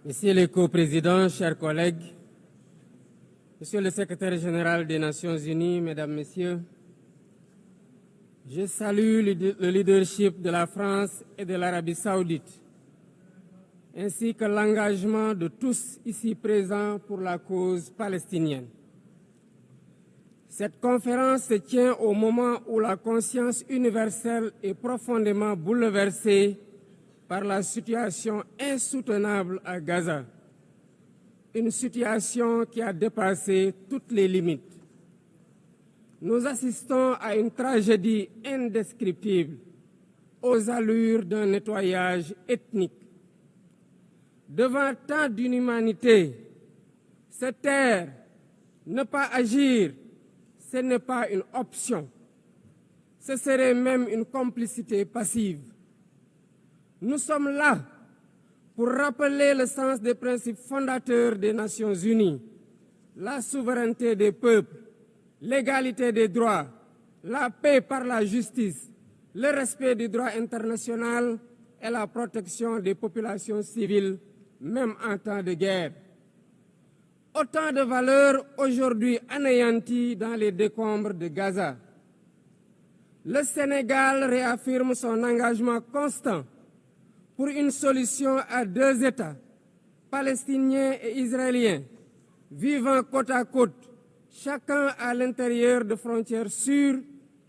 Monsieur le coprésident, chers collègues, Monsieur le secrétaire général des Nations Unies, Mesdames, Messieurs, je salue le leadership de la France et de l'Arabie Saoudite, ainsi que l'engagement de tous ici présents pour la cause palestinienne. Cette conférence se tient au moment où la conscience universelle est profondément bouleversée par la situation insoutenable à Gaza, une situation qui a dépassé toutes les limites. Nous assistons à une tragédie indescriptible, aux allures d'un nettoyage ethnique. Devant tant d'inhumanité, se taire, ne pas agir, ce n'est pas une option. Ce serait même une complicité passive. Nous sommes là pour rappeler le sens des principes fondateurs des Nations Unies, la souveraineté des peuples, l'égalité des droits, la paix par la justice, le respect du droit international et la protection des populations civiles, même en temps de guerre. Autant de valeurs aujourd'hui anéanties dans les décombres de Gaza. Le Sénégal réaffirme son engagement constant pour une solution à deux États, palestiniens et israéliens, vivant côte à côte, chacun à l'intérieur de frontières sûres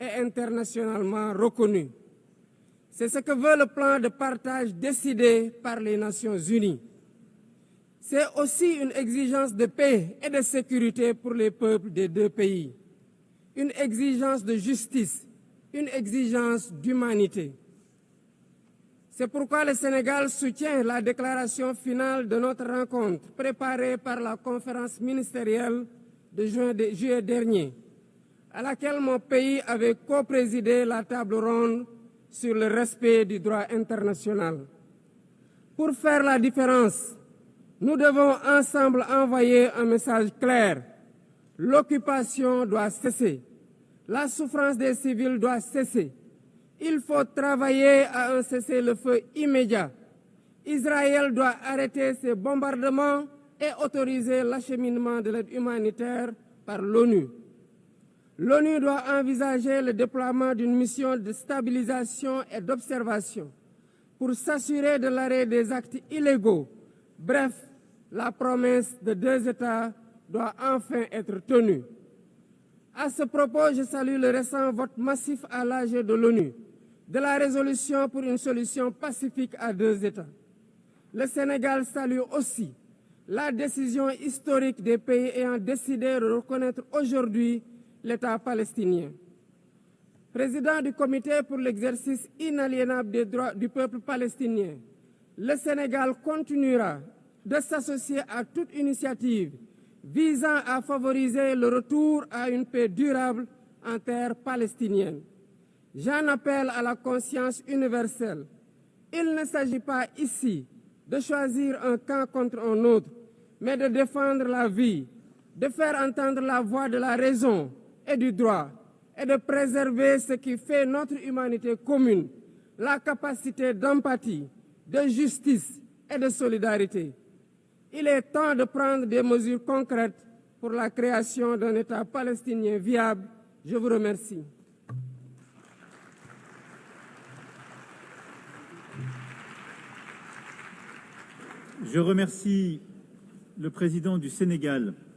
et internationalement reconnues. C'est ce que veut le plan de partage décidé par les Nations Unies. C'est aussi une exigence de paix et de sécurité pour les peuples des deux pays, une exigence de justice, une exigence d'humanité. C'est pourquoi le Sénégal soutient la déclaration finale de notre rencontre préparée par la conférence ministérielle de juillet dernier, à laquelle mon pays avait coprésidé la table ronde sur le respect du droit international. Pour faire la différence, nous devons ensemble envoyer un message clair. L'occupation doit cesser. La souffrance des civils doit cesser. Il faut travailler à un cessez-le-feu immédiat. Israël doit arrêter ses bombardements et autoriser l'acheminement de l'aide humanitaire par l'ONU. L'ONU doit envisager le déploiement d'une mission de stabilisation et d'observation pour s'assurer de l'arrêt des actes illégaux. Bref, la promesse de deux États doit enfin être tenue. À ce propos, je salue le récent vote massif à l'AG de l'ONU de la résolution pour une solution pacifique à deux États. Le Sénégal salue aussi la décision historique des pays ayant décidé de reconnaître aujourd'hui l'État palestinien. Président du Comité pour l'exercice inaliénable des droits du peuple palestinien, le Sénégal continuera de s'associer à toute initiative visant à favoriser le retour à une paix durable en terre palestinienne. J'en appelle à la conscience universelle. Il ne s'agit pas ici de choisir un camp contre un autre, mais de défendre la vie, de faire entendre la voix de la raison et du droit, et de préserver ce qui fait notre humanité commune, la capacité d'empathie, de justice et de solidarité. Il est temps de prendre des mesures concrètes pour la création d'un État palestinien viable. Je vous remercie. Je remercie le président du Sénégal,